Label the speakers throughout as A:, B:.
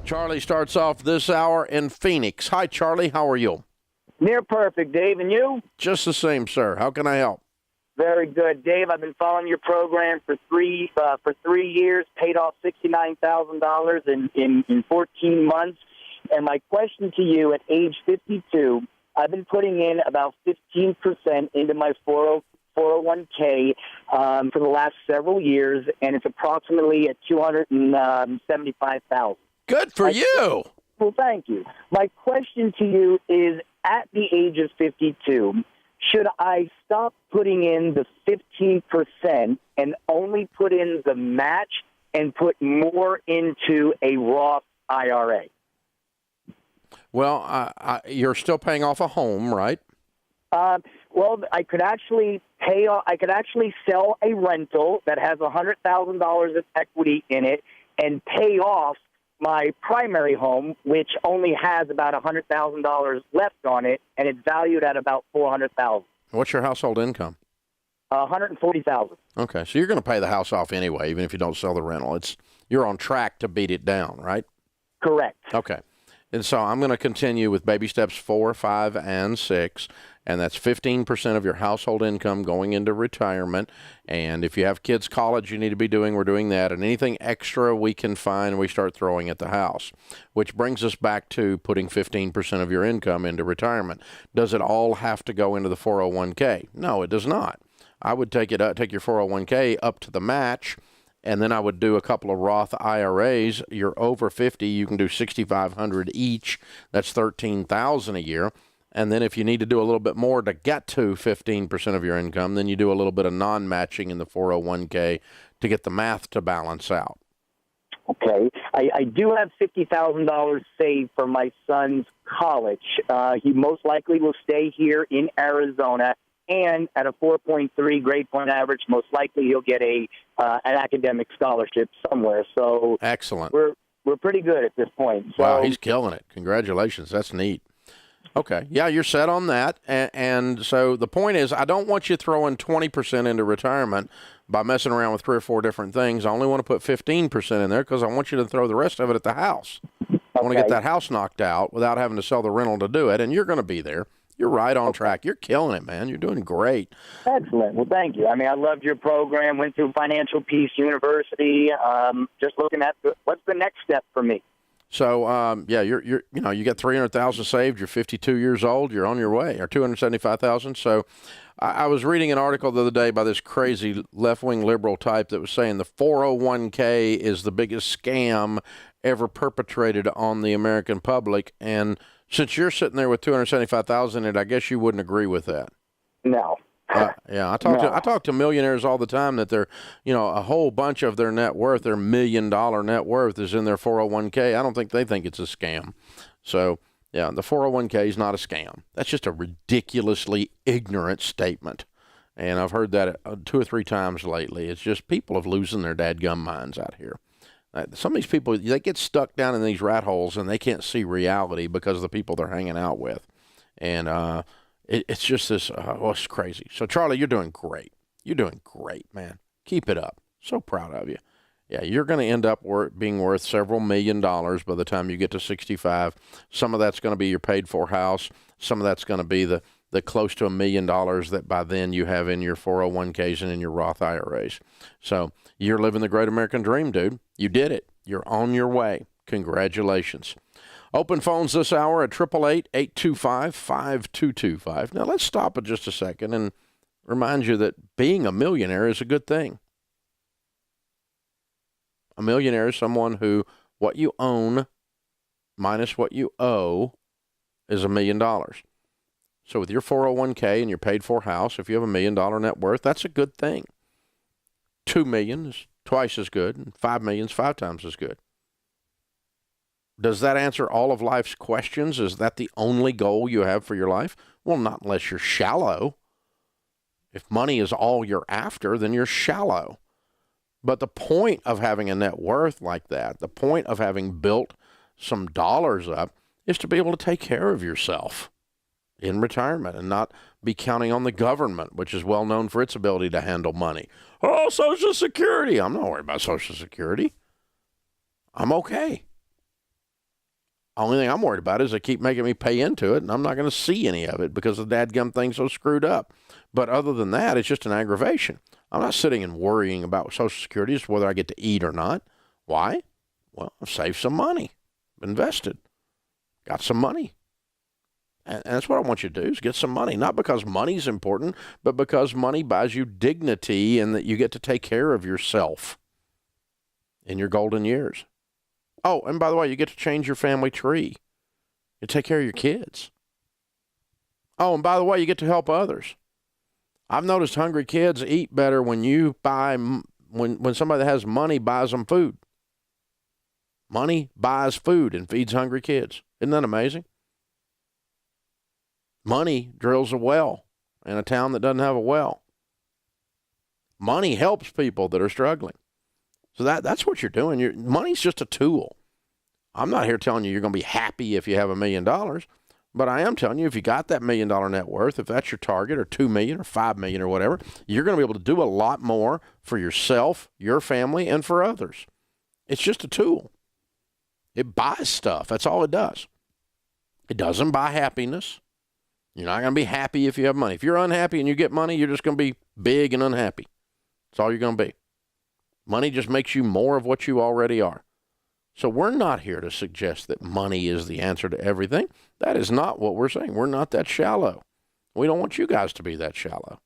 A: Charlie starts off this hour in Phoenix. Hi, Charlie. How are you?
B: Near perfect, Dave. And you?
A: Just the same, sir. How can I help?
B: Very good, Dave. I've been following your program for 3 years. Paid off $69,000 in 14 months. And my question to you: at age 52, I've been putting in about 15% into my 401k for the last several years, and it's approximately at $275,000.
A: Good for you.
B: Well, thank you. My question to you is: at the age of 52, should I stop putting in the 15% and only put in the match and put more into a Roth IRA?
A: Well, you're still paying off a home, right?
B: Well, I could actually sell a rental that has $100,000 of equity in it and pay off my primary home, which only has about $100,000 left on it, and it's valued at about $400,000.
A: What's your household income?
B: $140,000.
A: Okay, so you're going to pay the house off anyway, even if you don't sell the rental. You're on track to beat it down, right?
B: Correct.
A: Okay. And so I'm going to continue with baby steps 4, 5, and 6, and that's 15% of your household income going into retirement. And if you have kids' college you need to be doing, we're doing that. And anything extra we can find, we start throwing at the house, which brings us back to putting 15% of your income into retirement. Does it all have to go into the 401k? No, it does not. I would take your 401k up to the match, and then I would do a couple of Roth IRAs. You're over 50, you can do $6,500 each. That's $13,000 a year. And then if you need to do a little bit more to get to 15% of your income, then you do a little bit of non-matching in the 401k to get the math to balance out.
B: Okay. I do have $50,000 saved for my son's college. He most likely will stay here in Arizona. And at a 4.3 grade point average, most likely he'll get an academic scholarship somewhere. So
A: excellent.
B: We're pretty good at this point. So,
A: wow, he's killing it. Congratulations. That's neat. Okay. Yeah, you're set on that. And so the point is, I don't want you throwing 20% into retirement by messing around with 3 or 4 different things. I only want to put 15% in there because I want you to throw the rest of it at the house. I want to get that house knocked out without having to sell the rental to do it. And you're going to be there. You're right on track. You're killing it, man. You're doing great.
B: Excellent. Well, thank you. I mean, I loved your program. Went through Financial Peace University. Just looking at what's the next step for me.
A: So, yeah, you got $300,000 saved. You're 52 years old. You're on your way, or $275,000. So, I was reading an article the other day by this crazy left-wing liberal type that was saying the 401k is the biggest scam ever perpetrated on the American public. And since you're sitting there with $275,000 in it, I guess you wouldn't agree with that.
B: No.
A: Yeah, I talk to millionaires all the time that they're, a whole bunch of their net worth, their $1 million net worth is in their 401k. I don't think they think it's a scam. So, yeah, the 401k is not a scam. That's just a ridiculously ignorant statement. And I've heard that 2 or 3 times lately. It's just people are losing their dadgum minds out here. Some of these people, they get stuck down in these rat holes and they can't see reality because of the people they're hanging out with. And it's just this, it's crazy. So, Charlie, you're doing great. You're doing great, man. Keep it up. So proud of you. Yeah, you're going to end up being worth several $1 million by the time you get to 65. Some of that's going to be your paid-for house. Some of that's going to be the close to $1 million that by then you have in your 401ks and in your Roth IRAs. So you're living the great American dream, dude. You did it. You're on your way. Congratulations. Open phones this hour at 888-825-5225. Now, let's stop at just a second and remind you that being a millionaire is a good thing. A millionaire is someone who what you own minus what you owe is $1 million. So with your 401k and your paid-for house, if you have $1 million net worth, that's a good thing. $2 million is twice as good, and $5 million is 5 times as good. Does that answer all of life's questions? Is that the only goal you have for your life? Well, not unless you're shallow. If money is all you're after, then you're shallow. But the point of having a net worth like that, the point of having built some dollars up, is to be able to take care of yourself in retirement and not be counting on the government, which is well known for its ability to handle money. Oh, Social Security. I'm not worried about Social Security. I'm okay. Only thing I'm worried about is they keep making me pay into it, and I'm not going to see any of it because the dadgum thing's so screwed up. But other than that, it's just an aggravation. I'm not sitting and worrying about Social Security as to whether I get to eat or not. Why? Well, I've saved some money, invested, got some money. And that's what I want you to do, is get some money. Not because money's important, but because money buys you dignity and that you get to take care of yourself in your golden years. Oh, and by the way, you get to change your family tree. You take care of your kids. Oh, and by the way, you get to help others. I've noticed hungry kids eat better when you buy, when somebody that has money buys them food. Money buys food and feeds hungry kids. Isn't that amazing? Money drills a well in a town that doesn't have a well. Money helps people that are struggling. So that's what you're doing. Money's just a tool. I'm not here telling you you're going to be happy if you have $1 million, but I am telling you if you got that $1 million net worth, if that's your target, or 2 million or 5 million or whatever, you're going to be able to do a lot more for yourself, your family, and for others. It's just a tool. It buys stuff. That's all it does. It doesn't buy happiness. You're not going to be happy if you have money. If you're unhappy and you get money, you're just going to be big and unhappy. That's all you're going to be. Money just makes you more of what you already are. So we're not here to suggest that money is the answer to everything. That is not what we're saying. We're not that shallow. We don't want you guys to be that shallow.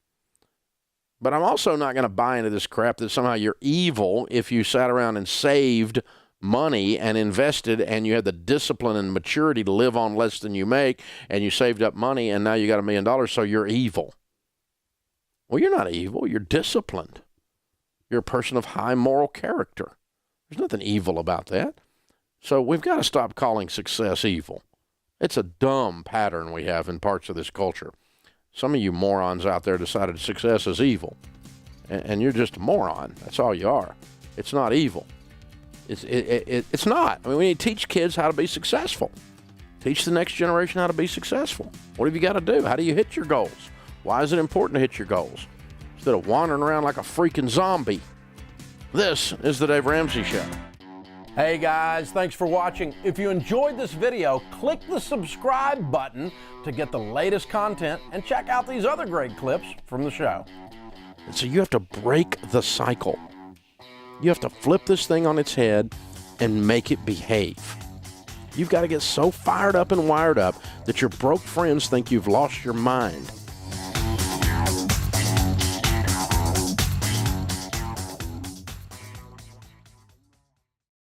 A: But I'm also not going to buy into this crap that somehow you're evil if you sat around and saved money and invested and you had the discipline and maturity to live on less than you make, and you saved up money and now you got $1 million, so you're evil. Well, you're not evil. You're disciplined. You're a person of high moral character. There's nothing evil about that. So we've got to stop calling success evil. It's a dumb pattern we have in parts of this culture. Some of you morons out there decided success is evil. And you're just a moron. That's all you are. It's not evil. It's not. I mean, we need to teach kids how to be successful. Teach the next generation how to be successful. What have you got to do? How do you hit your goals? Why is it important to hit your goals? Instead of wandering around like a freaking zombie. This is the Dave Ramsey Show. Hey guys, thanks for watching. If you enjoyed this video, click the subscribe button to get the latest content and check out these other great clips from the show. And so you have to break the cycle. You have to flip this thing on its head and make it behave. You've got to get so fired up and wired up that your broke friends think you've lost your mind.